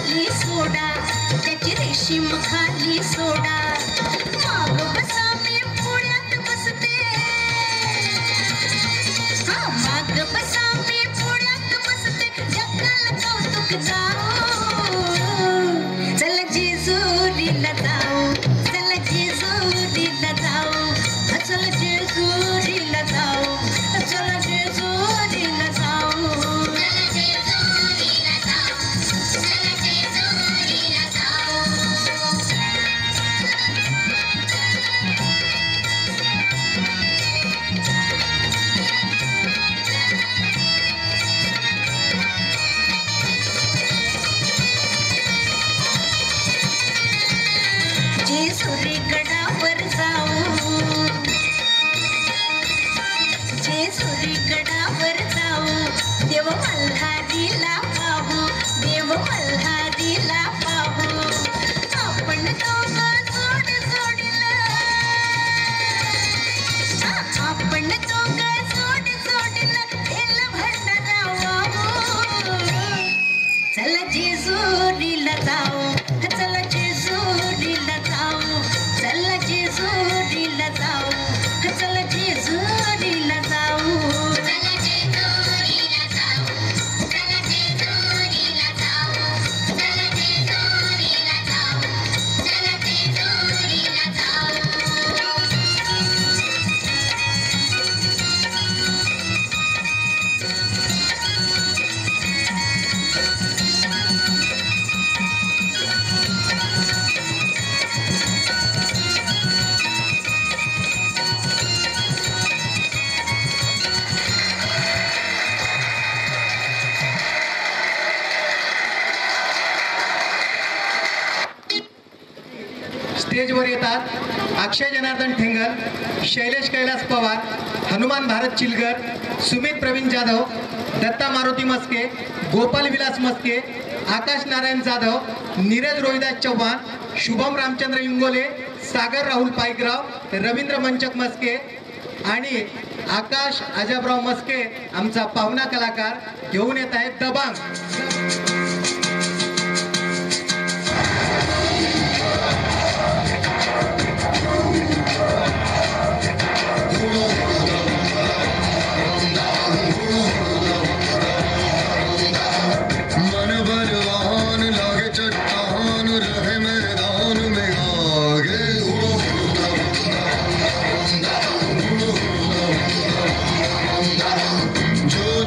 खाली सोडा, त्याची रेशीम खाली सोडा. माग बसा मी पुण्यात बसते, हा माग बसा मी पुण्यात बसते, जगाला कौतुक जाऊ. चला जेजुरीला जाऊ, चला जेजुरीला जाऊ, चला जेजुरीला जाऊ, चला जेजुरीला जाऊ. जेजुरी गडावर जाऊ, जेजुरी गडावर जाऊ, देव मल्हारीला पाहू, देव मल्हारीला पाहू. आपण दोघं जोड जोडलं, आपण दोघं जोड जोडलं, केलं भंडारा वाहू. चला जेजुरीला जाऊ, चला जेजुरीला जाऊ, चला जेजुरीला जाऊ, चला जेजुरीला जाऊ. चला जेजुरीला जाऊ, चला जेजुरीला जाऊ, चला जेजुरीला जाऊ, चला जेजुरीला जाऊ. स्टेजवर येतात अक्षय जनार्दन ठेंगल, शैलेश कैलास पवार, हनुमान भारत चिलगर, सुमित प्रवीण जाधव, दत्ता मारुती मस्के, गोपाल विलास मस्के, आकाश नारायण जाधव, नीरज रोहिदास चव्हाण, शुभम रामचंद्र इंगोले, सागर राहुल पाईकराव, रवींद्र मंचक मस्के आणि आकाश अजबराव मस्के आमचा पाहुणा कलाकार घेऊन येत आहेत दबांग.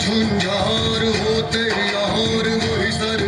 झुंझार होते यार वही सर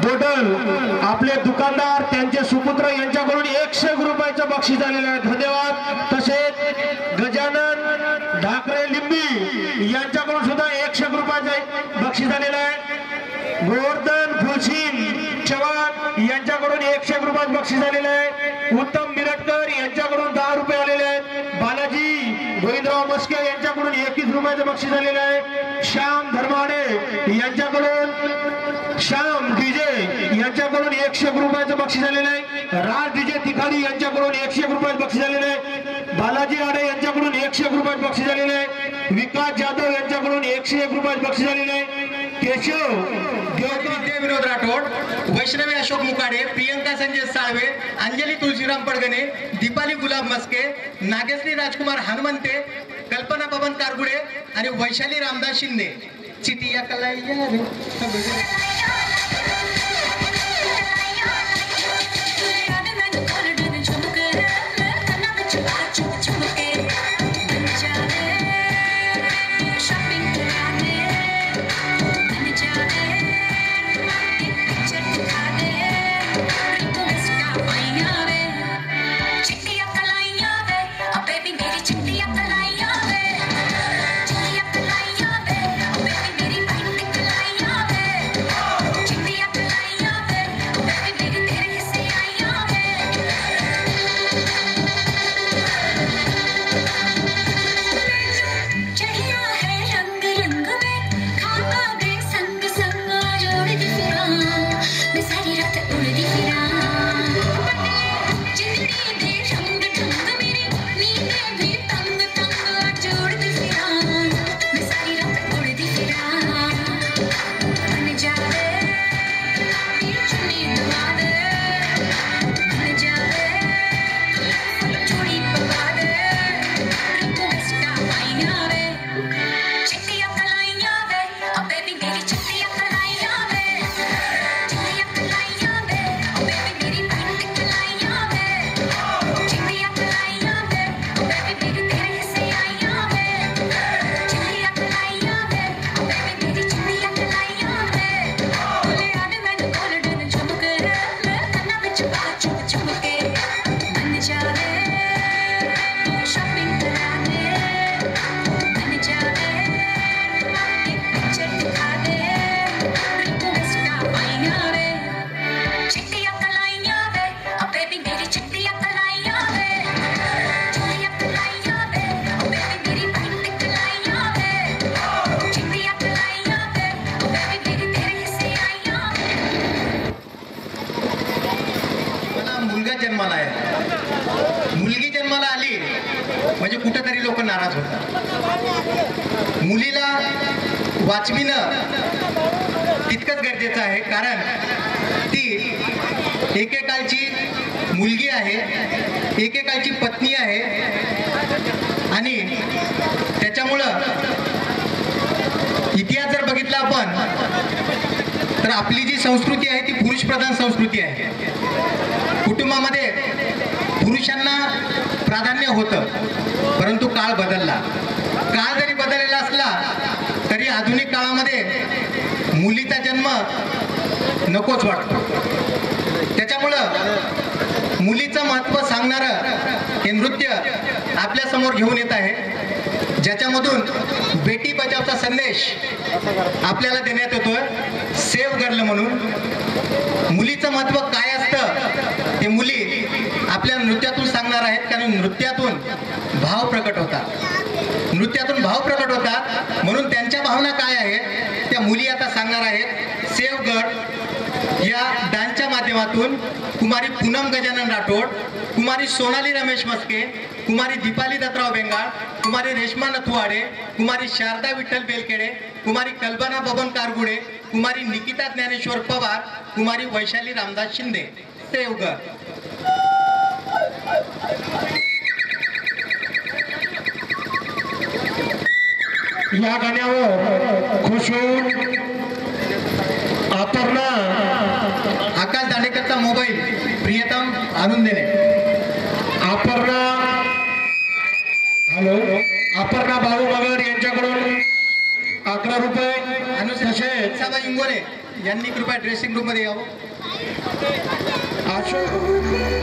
बोडल आपले दुकानदार त्यांचे सुपुत्र यांच्याकडून 100 रुपयाचं बक्षीस आलेलं आहे. धन्यवाद. तसेच गजानन ढाकरे लिंबी यांच्याकडून सुद्धा 100 रुपयाचं बक्षीस आलेलं आहे. गोवर्धन फुलसिंग चव्हाण यांच्याकडून 100 रुपयाचं बक्षीस आलेलं आहे. उत्तम मिरटकर यांच्याकडून 10 रुपये आलेले आहेत. बालाजी गोविंदराव मस्के यांच्याकडून 21 रुपयाचं बक्षीस आलेलं आहे. श्याम धर्माडे यांच्याकडून श्याम डीजे यांच्याकडून 100 रुपयाचं बक्षीस आलेलं आहे. राज डीजे तिखाडी यांच्याकडून 100 रुपयाचं बक्षीस आलेलं आहे. बालाजी आडे यांच्याकडून 100 रुपयाचं बक्षीस आलेलं आहे. विकास जाधव यांच्याकडून 101 रुपयाचं बक्षीस आलेलं आहे. केशव विनोद राठोड, वैष्णवी अशोक मुकाडे, प्रियंका संजय साळवे, अंजली तुळशीराम पडगणे, दीपाली गुलाब मस्के, नागेश्री राजकुमार हनुमंते, कल्पना बबन कारगुडे आणि वैशाली रामदास शिंदे. चिटिया कलाइया रे म्हणजे कुठेतरी लोक नाराज होतात. मुलीला वाचविणं तितकंच गरजेचं आहे, कारण ती एकेकाळची मुलगी आहे, एकेकाळची पत्नी आहे आणि त्याच्यामुळं इतिहास जर बघितला आपण तर आपली जी संस्कृती आहे ती पुरुषप्रधान संस्कृती आहे. कुटुंबामध्ये पुरुषांना प्राधान्य होतं, परंतु काळ बदलला. काळ जरी बदललेला असला तरी आधुनिक काळामध्ये मुलीचा जन्म नकोच वाटतो. त्याच्यामुळं मुलीचं महत्त्व सांगणारं हे नृत्य आपल्यासमोर घेऊन येत आहे, ज्याच्यामधून बेटी बचावचा संदेश आपल्याला देण्यात येतोय. सेव्ह गर्ल म्हणून मुलीचं महत्त्व काय असतं ते मुली आपल्या नृत्यातून सांगणार आहेत, कारण नृत्यातून भाव प्रकट होतात. नृत्यातून भाव प्रकट होतात म्हणून त्यांच्या भावना काय आहेत त्या मुली आता सांगणार आहेत. सेव्ह गर्ल या डान्सच्या माध्यमातून कुमारी पूनम गजानन राठोड, कुमारी सोनाली रमेश मस्के, कुमारी दीपाली दत्तराव बेंगाळ, कुमारी रेश्मा नथुवाडे, कुमारी शारदा विठ्ठल बेलकेडे, कुमारी कल्पना बबन कारगुडे, कुमारी निकिता ज्ञानेश्वर पवार, कुमारी वैशाली रामदास शिंदे. Save girl. या गाण्यावर खुश होऊन अपर्णा आकाश दांडेकरचा मोबाईल प्रियतम आणून देणे. अपर्णा बाळू मगर यांच्याकडून 11 रुपये. तसेच साबा इंगोले यांनी कृपया ड्रेसिंग रूम मध्ये यावं. अशोक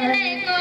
Hey.